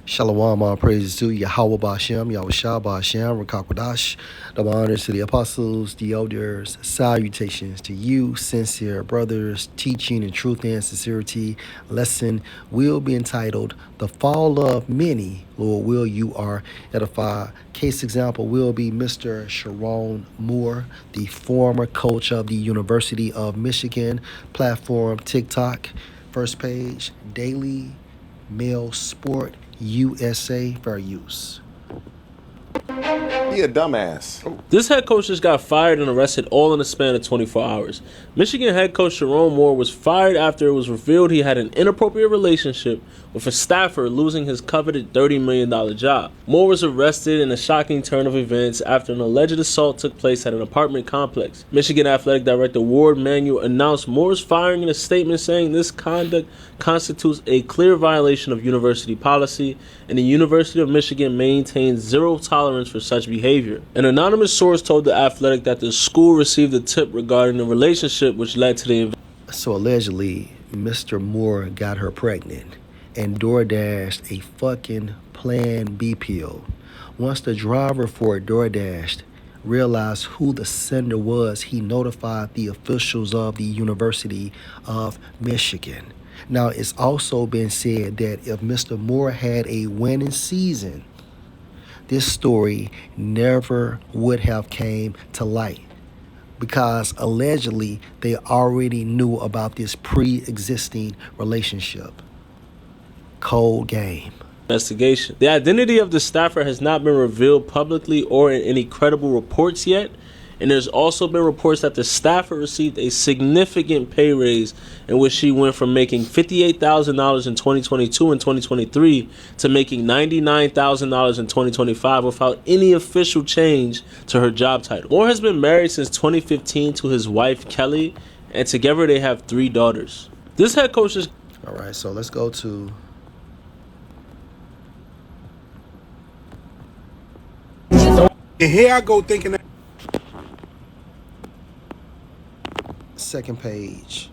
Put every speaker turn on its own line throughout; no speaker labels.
Shalom, all praises to Yahweh Bashem, Yahweh Shah Bashem, Rakakwadash. The honors to the apostles, the elders, salutations to you, sincere brothers, teaching in truth and sincerity. Lesson will be entitled, The Fall of Many, Lord will you are edify. Case example will be Mr. Sharon Moore, the former coach of the University of Michigan, platform TikTok, first page, Daily Mail Sport, USA, fair use.
He a dumbass.
This head coach just got fired and arrested all in the span of 24 hours. Michigan head coach Sharon Moore was fired after it was revealed he had an inappropriate relationship with a staffer, losing his coveted $30 million job. Moore was arrested in a shocking turn of events after an alleged assault took place at an apartment complex. Michigan Athletic Director Ward Manuel announced Moore's firing in a statement saying this conduct constitutes a clear violation of university policy, and the University of Michigan maintains zero tolerance for such behavior. An anonymous source told The Athletic that the school received a tip regarding the relationship which led to the
So allegedly, Mr. Moore got her pregnant and DoorDashed a fucking Plan B pill. Once the driver for DoorDash realized who the sender was, he notified the officials of the University of Michigan. Now, it's also been said that if Mr. Moore had a winning season, this story never would have came to light because allegedly they already knew about this pre-existing relationship. Cold game.
investigation. The identity of the staffer has not been revealed publicly or in any credible reports yet, and there's also been reports that the staffer received a significant pay raise in which she went from making $58,000 in 2022 and 2023 to making $99,000 in 2025 without any official change to her job title. Moore has been married since 2015 to his wife Kelly, and together they have 3 daughters. This head coach is...
All right, so let's go to
And here I go thinking that
second page.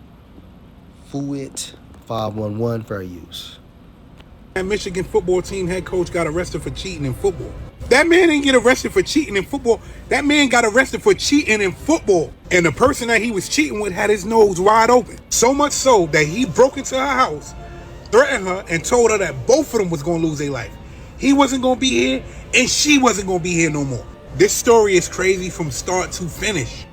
Fuit 511, fair use.
Michigan football team head coach got arrested for cheating in football. That man didn't get arrested for cheating in football. That man got arrested for cheating in football. And the person that he was cheating with had his nose wide open. So much so that he broke into her house, threatened her, and told her that both of them was going to lose their life. He wasn't going to be here, and she wasn't going to be here no more. This story is crazy from start to finish.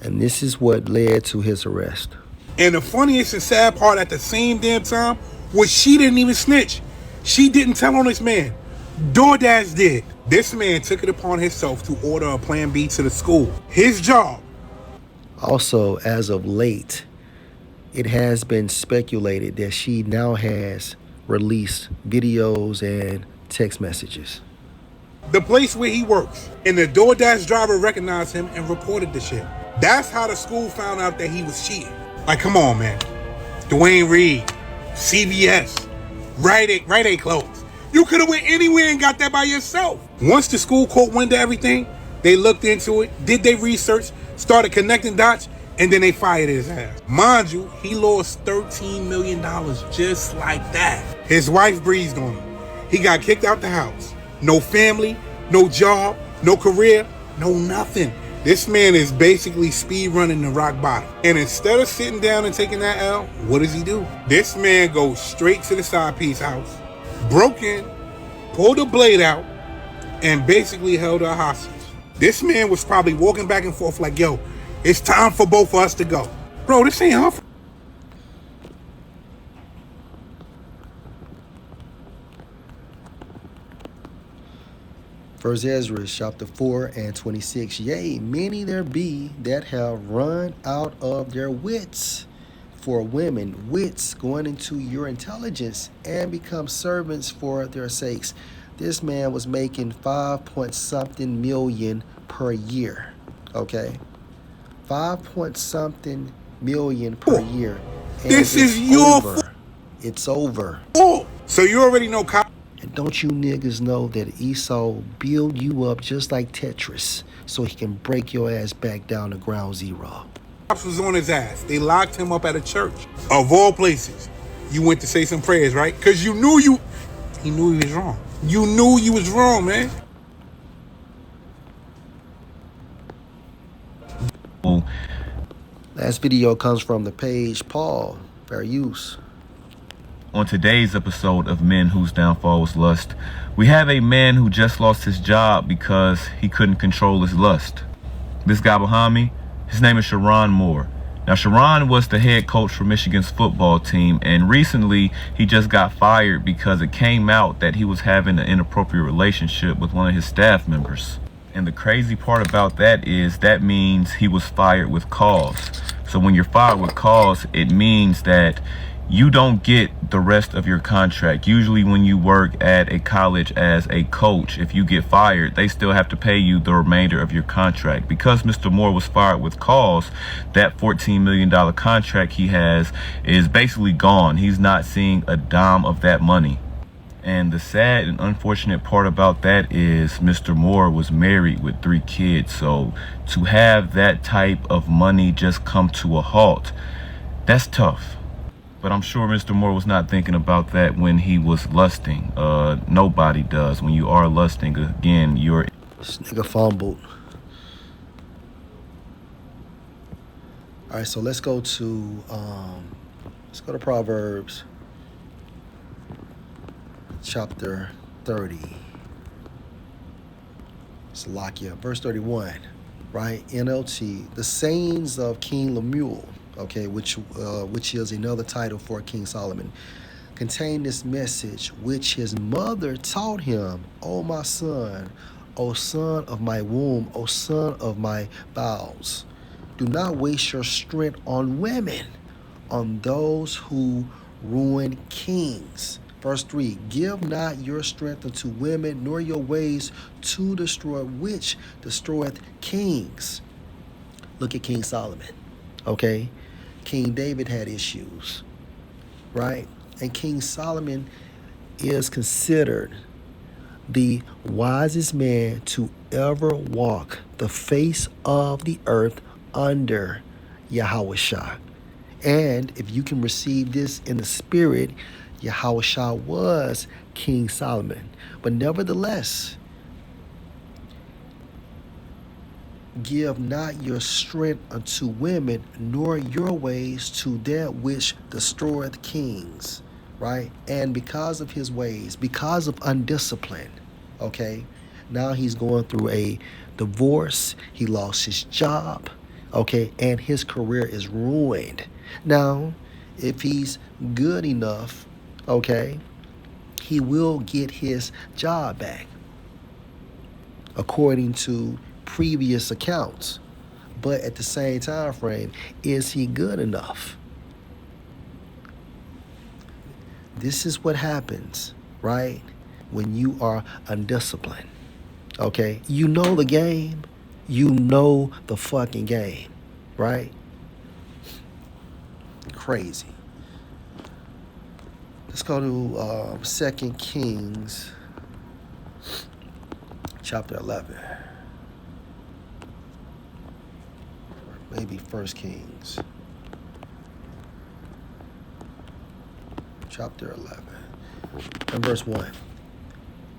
And this is what led to his arrest.
And the funniest and sad part at the same damn time was she didn't even snitch. She didn't tell on this man. DoorDash did. This man took it upon himself to order a Plan B to the school. His job.
Also, as of late, it has been speculated that she now has released videos and text messages.
The place where he works. And the DoorDash driver recognized him and reported the shit. That's how the school found out that he was cheating. Like, come on, man. Dwayne Reed, CVS, Rite Aid clothes. You could have went anywhere and got that by yourself. Once the school caught wind of everything, they looked into it, did their research, started connecting dots, and then they fired his ass. Mind you, he lost $13 million just like that. His wife breezed on him. He got kicked out the house. No family, no job, no career, no nothing. This man is basically speed running the rock bottom. And instead of sitting down and taking that L, what does he do? This man goes straight to the side piece house, broke in, pulled a blade out, and basically held her hostage. This man was probably walking back and forth like, yo, it's time for both of us to go. Bro, this ain't her.
First Ezra chapter 4 and 26. Yea, many there be that have run out of their wits for women, wits going into your intelligence and become servants for their sakes. This man was making 5 point something million per year. Okay? 5 point something million per year. And
This is your fault.
It's over.
Oh, so you already know.
And don't you niggas know that Esau build you up just like Tetris so he can break your ass back down to ground zero?
Cops was on his ass. They locked him up at a church. Of all places, you went to say some prayers, right? Because you knew He knew he was wrong. You knew you was wrong, man.
Last video comes from the page Paul, fair use.
On today's episode of Men Whose Downfall Was Lust, we have a man who just lost his job because he couldn't control his lust. This guy behind me, his name is Sherrone Moore. Now, Sherrone was the head coach for Michigan's football team, and recently he just got fired because it came out that he was having an inappropriate relationship with one of his staff members. And the crazy part about that is that means he was fired with cause. So when you're fired with cause, it means that you don't get the rest of your contract. Usually when you work at a college as a coach, if you get fired, they still have to pay you the remainder of your contract. Because Mr. Moore was fired with cause, that $14 million contract he has is basically gone. He's not seeing a dime of that money. And the sad and unfortunate part about that is Mr. Moore was married with 3 kids. So to have that type of money just come to a halt, that's tough. But I'm sure Mr. Moore was not thinking about that when he was lusting. Nobody does. When you are lusting, again, you're...
This nigga fumbled. All right, so let's go to Proverbs chapter 30. Salakia, verse 31, right? NLT, the sayings of King Lemuel, okay, which is another title for King Solomon, contain this message which his mother taught him. O my son, O son of my womb, O son of my bowels, do not waste your strength on women, on those who ruin kings. Verse 3, give not your strength unto women, nor your ways to destroy, which destroyeth kings. Look at King Solomon, okay? King David had issues, right? And King Solomon is considered the wisest man to ever walk the face of the earth under Yahweh. And if you can receive this in the spirit, Yahweh was King Solomon. But nevertheless, give not your strength unto women, nor your ways to that which destroyeth kings, right? And because of his ways, because of undiscipline, okay, now he's going through a divorce, he lost his job, okay, and his career is ruined. Now, if he's good enough, okay, he will get his job back, according to previous accounts. But at the same time frame, is he good enough? This is what happens, right, when you are undisciplined. Okay, you know the game, you know the fucking game, right? Crazy. Let's go to 2 Kings chapter 11. Or maybe 1 Kings chapter 11 and verse 1.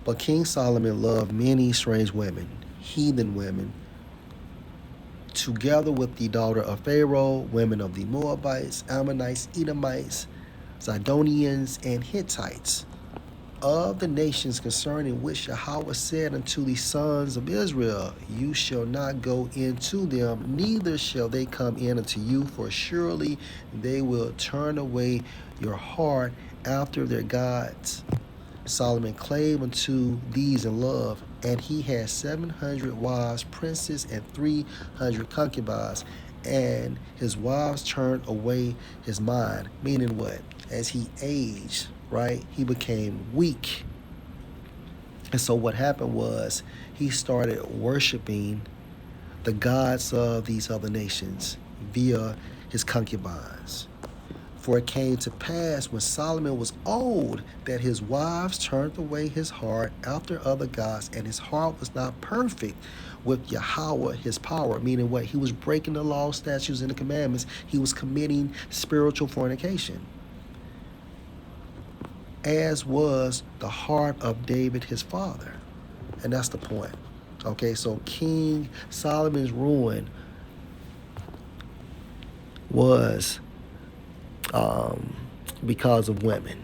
But King Solomon loved many strange women, heathen women, together with the daughter of Pharaoh, women of the Moabites, Ammonites, Edomites, Zidonians, and Hittites, of the nations concerning which Yahweh said unto the sons of Israel, you shall not go into them, neither shall they come in unto you, for surely they will turn away your heart after their gods. Solomon clave unto these in love, and he had 700 wives, princes, and 300 concubines, and his wives turned away his mind. Meaning what? As he aged, right, he became weak. And so what happened was he started worshiping the gods of these other nations via his concubines. For it came to pass when Solomon was old that his wives turned away his heart after other gods, and his heart was not perfect with Yahweh, his power. Meaning what? He was breaking the law, statutes, and the commandments. He was committing spiritual fornication. as was the heart of David his father. And that's the point. Okay, so King Solomon's ruin was because of women,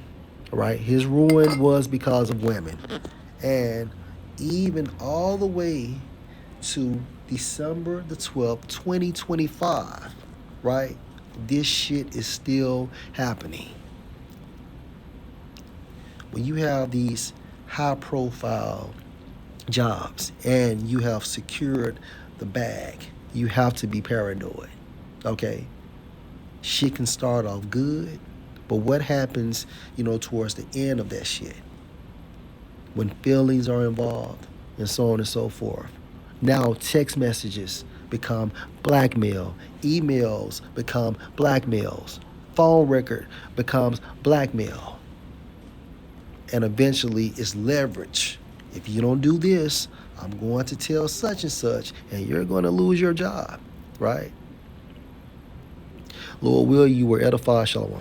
right? His ruin was because of women. And even all the way to December the 12th, 2025, right? This shit is still happening. When you have these high profile jobs and you have secured the bag, you have to be paranoid. Okay? Shit can start off good, but what happens, towards the end of that shit? When feelings are involved and so on and so forth. Now text messages become blackmail. Emails become blackmails. Phone record becomes blackmail. And eventually it's leverage. If you don't do this, I'm going to tell such and such, and you're going to lose your job, right? Lord will you were edified. Shalom.